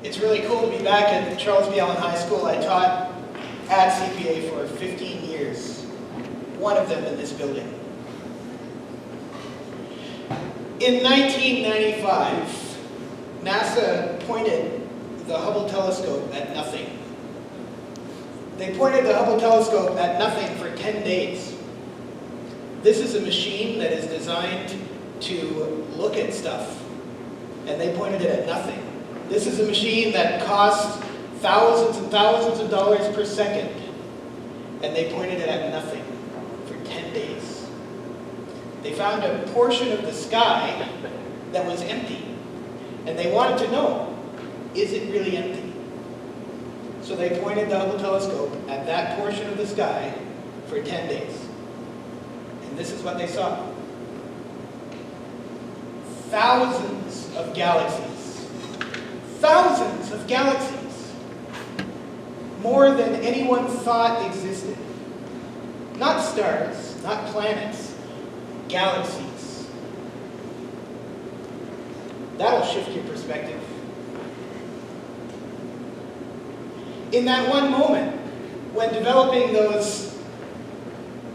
It's really cool to be back at Charles B. Allen High School. I taught at CPA for 15 years, one of them in this building. In 1995, NASA pointed the Hubble Telescope at nothing. They pointed the Hubble Telescope at nothing for 10 days. This is a machine that is designed to look at stuff, and they pointed it at nothing. This is a machine that costs thousands and thousands of dollars per second, and they pointed it at nothing for 10 days. They found a portion of the sky that was empty, and they wanted to know, is it really empty? So they pointed the Hubble Telescope at that portion of the sky for 10 days. And this is what they saw. Thousands of galaxies. Thousands of galaxies. More than anyone thought existed. Not stars, not planets, galaxies. That'll shift your perspective. In that one moment, when developing those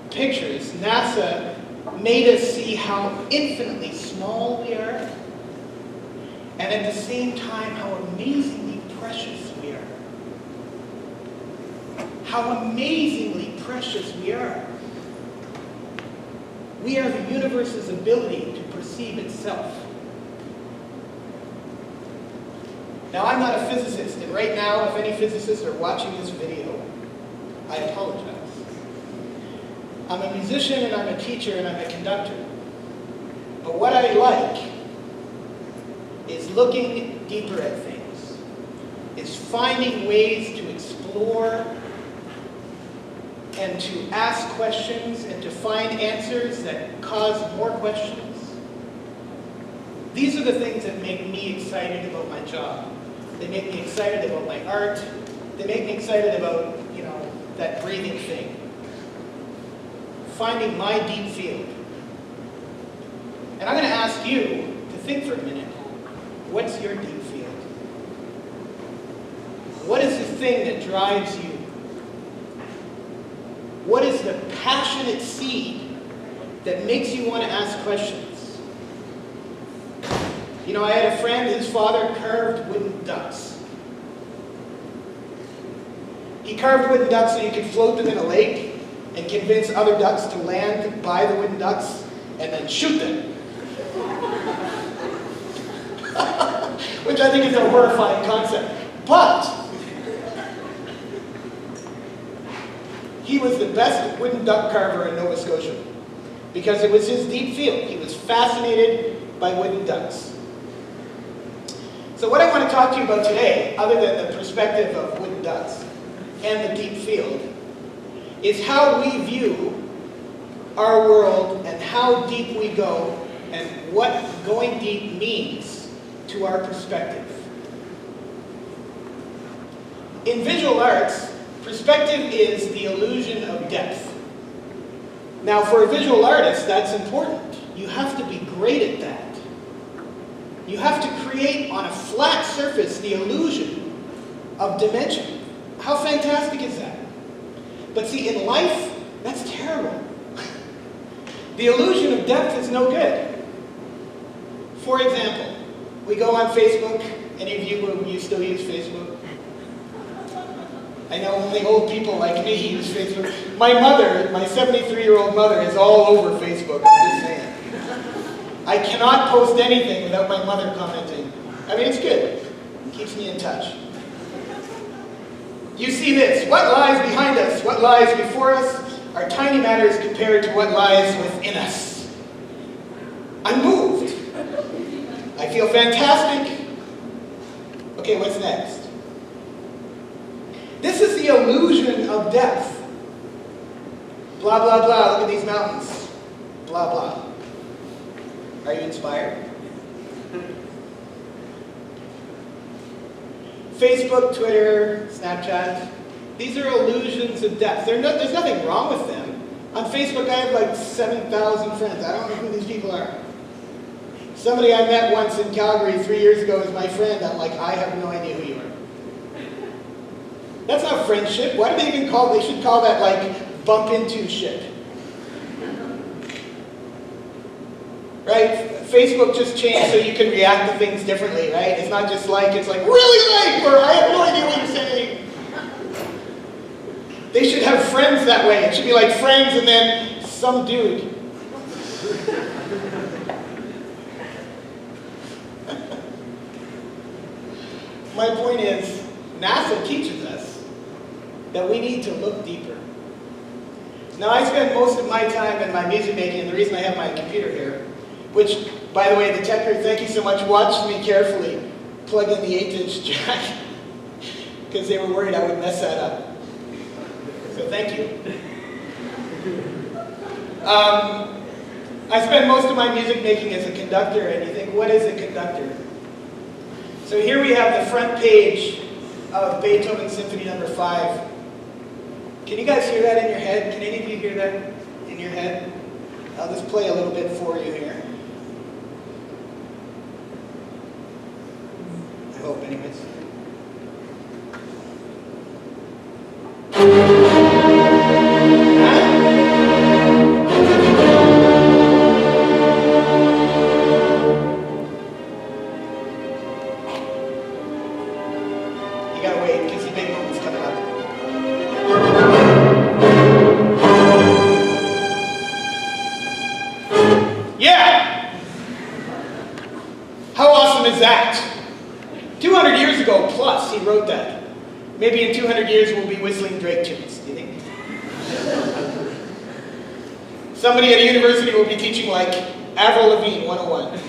pictures, NASA made us see how infinitely small we are, and at the same time, how amazingly precious we are. How amazingly precious we are. We are the universe's ability to perceive itself. Now, I'm not a physicist, and right now, if any physicists are watching this video, I apologize. I'm a musician, and I'm a teacher, and I'm a conductor. But what I like is looking deeper at things, is finding ways to explore and to ask questions and to find answers that cause more questions. These are the things that make me excited about my job. They make me excited about my art. They make me excited about, that breathing thing. Finding my deep field. And I'm going to ask you to think for a minute. What's your deep field? What is the thing that drives you? What is the passionate seed that makes you want to ask questions? I had a friend, his father carved wooden ducks. He carved wooden ducks so you could float them in a lake and convince other ducks to land by the wooden ducks and then shoot them. Which I think is a horrifying concept. But he was the best wooden duck carver in Nova Scotia because it was his deep field. He was fascinated by wooden ducks. So what I want to talk to you about today, other than the perspective of wooden ducks and the deep field, is how we view our world and how deep we go and what going deep means to our perspective. In visual arts, perspective is the illusion of depth. Now, for a visual artist, that's important. You have to be great at that. You have to create on a flat surface the illusion of dimension. How fantastic is that? But see, in life, that's terrible. The illusion of depth is no good. For example, we go on Facebook. Any of you still use Facebook? I know only old people like me use Facebook. My mother, my 73-year-old mother, is all over Facebook, I'm just saying. I cannot post anything without my mother commenting. I mean, it's good. It keeps me in touch. You see this. What lies behind us? What lies before us are tiny matters compared to what lies within us. I'm moved. I feel fantastic. Okay, what's next? This is the illusion of depth. Blah, blah, blah. Look at these mountains. Blah, blah. Are you inspired? Facebook, Twitter, Snapchat, these are illusions of depth. There's nothing wrong with them. On Facebook, I have like 7,000 friends. I don't know who these people are. Somebody I met once in Calgary 3 years ago is my friend. I'm like, I have no idea who you are. That's not friendship. Why do they even call, they should call that like bump into ship. Right? Facebook just changed so you can react to things differently, right? It's not just like, it's like, really like, or I have no idea what you're saying. They should have friends that way. It should be like friends and then some dude. My point is, NASA teaches us that we need to look deeper. Now, I spend most of my time in my music making, and the reason I have my computer here, which, by the way, the techer, thank you so much, watched me carefully plug in the 8-inch jack, because they were worried I would mess that up. So thank you. I spend most of my music making as a conductor, and you think, what is a conductor? So here we have the front page of Beethoven Symphony No. 5. Can you guys hear that in your head? Can any of you hear that in your head? I'll just play a little bit for you here. I hope, anyways. You gotta wait, because the big moment's coming up. Yeah! How awesome is that? 200 years ago plus, he wrote that. Maybe in 200 years we'll be whistling Drake tunes, do you think? Somebody at a university will be teaching like Avril Lavigne 101.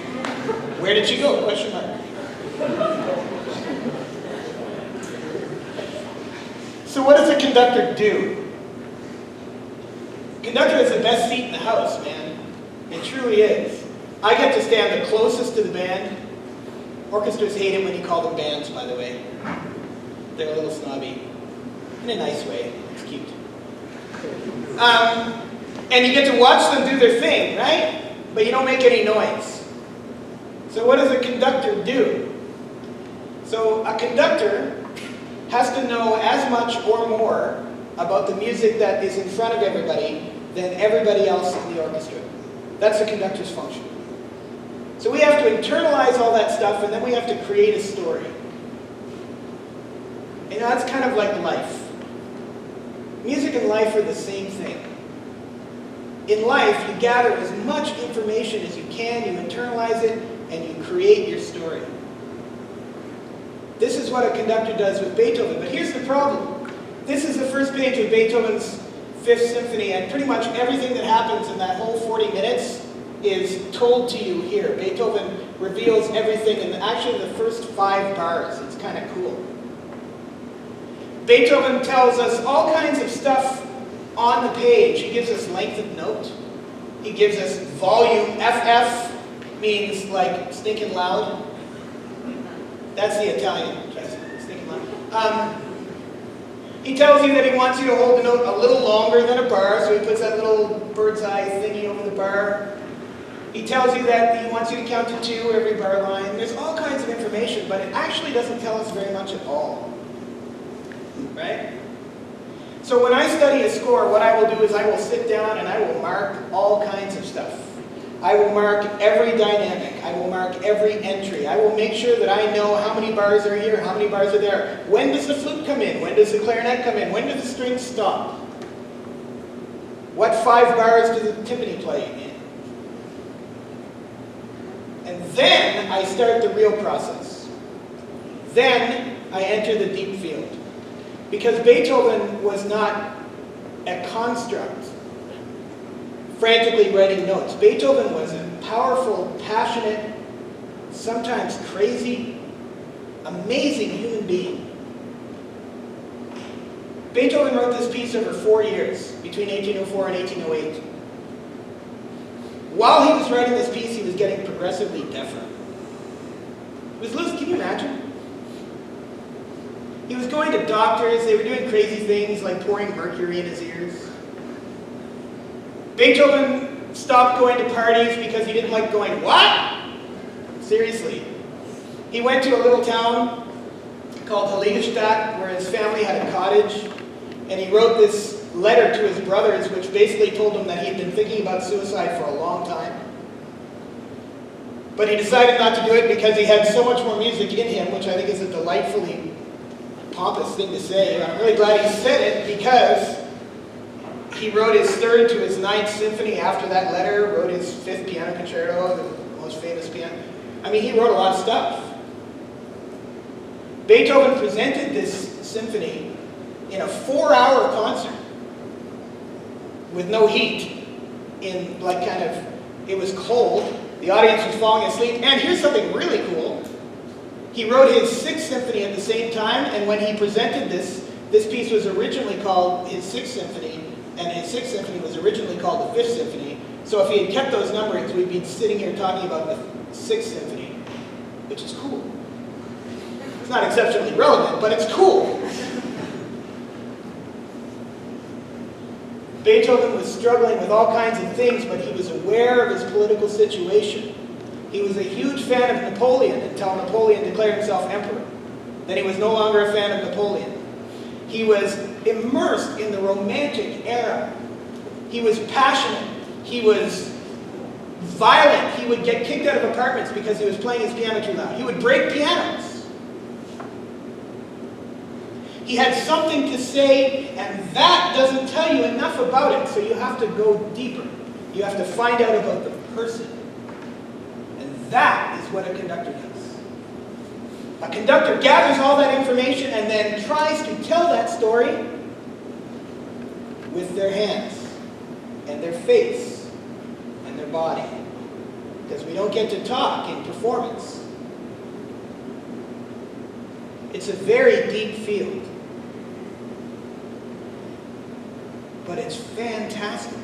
Where did she go? Question mark. So what does a conductor do? Conductor is the best seat in the house, man. It truly is. I get to stand the closest to the band. Orchestras hate it when you call them bands, by the way. They're a little snobby. In a nice way. It's cute. And you get to watch them do their thing, right? But you don't make any noise. So what does a conductor do? So a conductor has to know as much or more about the music that is in front of everybody than everybody else in the orchestra. That's the conductor's function. So we have to internalize all that stuff, and then we have to create a story. You know, that's kind of like life. Music and life are the same thing. In life, you gather as much information as you can, you internalize it, and you create your story. This is what a conductor does with Beethoven, but here's the problem. This is the first page of Beethoven's Fifth Symphony, and pretty much everything that happens in that whole 40 minutes is told to you here. Beethoven reveals everything in actually the first 5 bars. It's kind of cool. Beethoven tells us all kinds of stuff on the page. He gives us length of note. He gives us volume. FF means like stinking loud. That's the Italian. Stinking loud. He tells you that he wants you to hold the note a little longer than a bar, so he puts that little bird's eye thingy over the bar. He tells you that he wants you to count to 2 every bar line. There's all kinds of information, but it actually doesn't tell us very much at all. Right? So when I study a score, what I will do is I will sit down and I will mark all kinds of stuff. I will mark every dynamic. I will mark every entry. I will make sure that I know how many bars are here, how many bars are there. When does the flute come in? When does the clarinet come in? When do the strings stop? What 5 bars does the timpani play in? And then I start the real process. Then I enter the deep field. Because Beethoven was not a construct, frantically writing notes. Beethoven was a powerful, passionate, sometimes crazy, amazing human being. Beethoven wrote this piece over 4 years, between 1804 and 1808. While he was writing this piece, he was getting progressively deafer. Can you imagine? He was going to doctors, they were doing crazy things like pouring mercury in his ears. Beethoven stopped going to parties because he didn't like going, what? Seriously. He went to a little town called Halifax, where his family had a cottage, and he wrote this letter to his brothers, which basically told them that he had been thinking about suicide for a long time. But he decided not to do it because he had so much more music in him, which I think is a delightfully pompous thing to say. I'm really glad he said it because he wrote his third to his ninth symphony after that letter, wrote his fifth piano concerto, the most famous piano. I mean, he wrote a lot of stuff. Beethoven presented this symphony in a 4-hour concert with no heat, in like kind of, it was cold, the audience was falling asleep, and here's something really cool. He wrote his sixth symphony at the same time, and when he presented this piece was originally called his sixth symphony, and his sixth symphony was originally called the fifth symphony. So if he had kept those numberings, we'd be sitting here talking about the sixth symphony, which is cool. It's not exceptionally relevant, but it's cool. Beethoven was struggling with all kinds of things, but he was aware of his political situation. He was a huge fan of Napoleon until Napoleon declared himself emperor. Then he was no longer a fan of Napoleon. He was immersed in the Romantic era. He was passionate. He was violent. He would get kicked out of apartments because he was playing his piano too loud. He would break pianos. He had something to say, and that doesn't tell you enough about it, so you have to go deeper. You have to find out about the person. And that is what a conductor does. A conductor gathers all that information and then tries to tell that story with their hands and their face and their body. Because we don't get to talk in performance. It's a very deep field. But it's fantastic.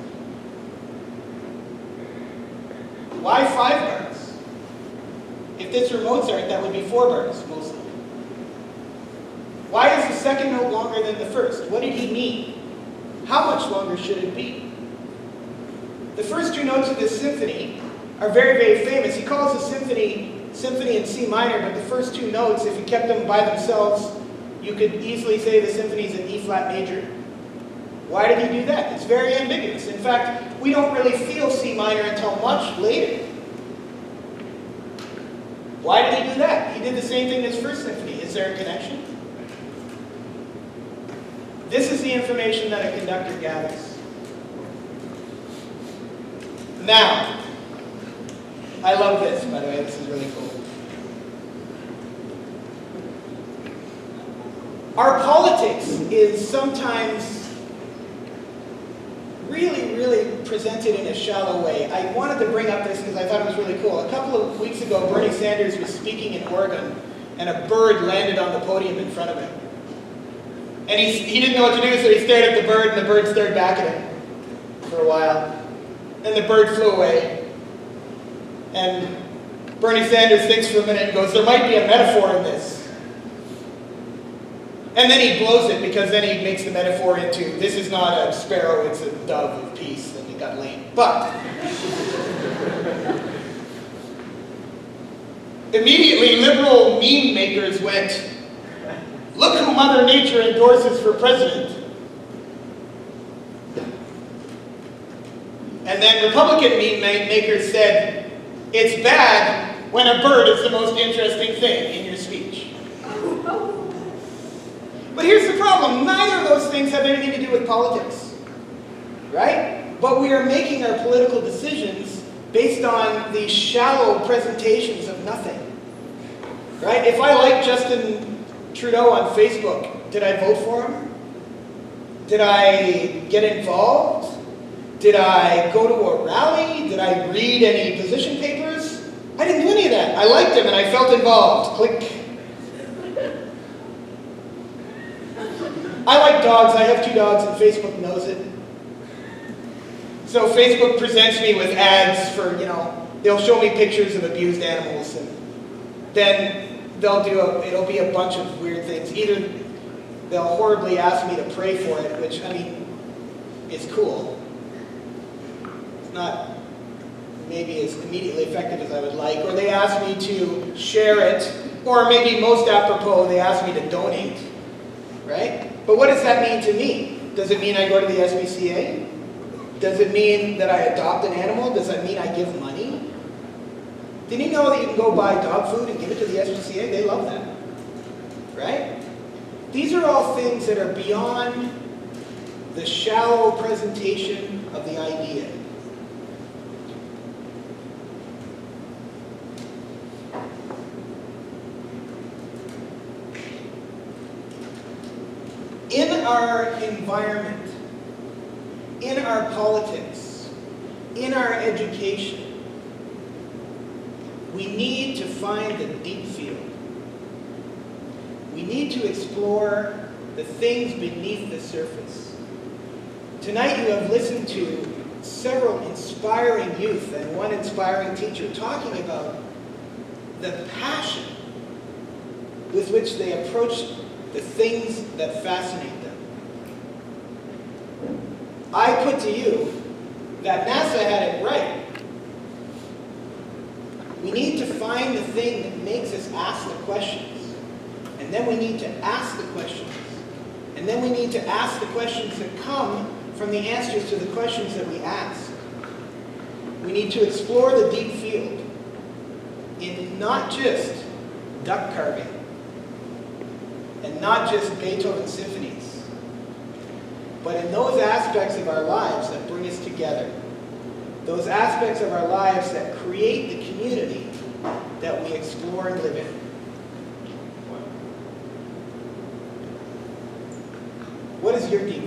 Why 5 bars? If this were Mozart, that would be 4 bars, mostly. Why is the second note longer than the first? What did he mean? How much longer should it be? The first 2 notes of this symphony are very, very famous. He calls the symphony in C minor, but the first 2 notes, if you kept them by themselves, you could easily say the symphony's in E flat major. Why did he do that? It's very ambiguous. In fact, we don't really feel C minor until much later. Why did he do that? He did the same thing in his first symphony. Is there a connection? This is the information that a conductor gathers. Now, I love this, by the way. This is really cool. Our politics is sometimes really presented in a shallow way. I wanted to bring up this because I thought it was really cool. A couple of weeks ago, Bernie Sanders was speaking in Oregon, and a bird landed on the podium in front of him. And he didn't know what to do, so he stared at the bird, and the bird stared back at him for a while. Then the bird flew away. And Bernie Sanders thinks for a minute and goes, there might be a metaphor in this. And then he blows it because then he makes the metaphor into, this is not a sparrow, it's a dove of peace, and it got lame. But immediately liberal meme makers went, look who Mother Nature endorses for president. And then Republican meme makers said, it's bad when a bird is the most interesting thing in your speech. But here's the problem. Neither of those things have anything to do with politics. Right? But we are making our political decisions based on these shallow presentations of nothing. Right? If I like Justin Trudeau on Facebook, did I vote for him? Did I get involved? Did I go to a rally? Did I read any position papers? I didn't do any of that. I liked him and I felt involved. Click. I like dogs. I have 2 dogs and Facebook knows it. So Facebook presents me with ads for, they'll show me pictures of abused animals, and then it'll be a bunch of weird things. Either they'll horribly ask me to pray for it, which, is cool. It's not maybe as immediately effective as I would like, or they ask me to share it, Or maybe most apropos, they ask me to donate, right? But what does that mean to me? Does it mean I go to the SPCA? Does it mean that I adopt an animal? Does that mean I give money? Did you know that you can go buy dog food and give it to the SPCA? They love that, right? These are all things that are beyond the shallow presentation of the idea. In our environment, in our politics, in our education, we need to find the deep field. We need to explore the things beneath the surface. Tonight you have listened to several inspiring youth and one inspiring teacher talking about the passion with which they approach the things that fascinate them. I put to you that NASA had it right. We need to find the thing that makes us ask the questions. And then we need to ask the questions. And then we need to ask the questions that come from the answers to the questions that we ask. We need to explore the deep field in not just duck carving and not just Beethoven symphonies, but in those aspects of our lives that bring us together, those aspects of our lives that create the community that we explore and live in. What is your deep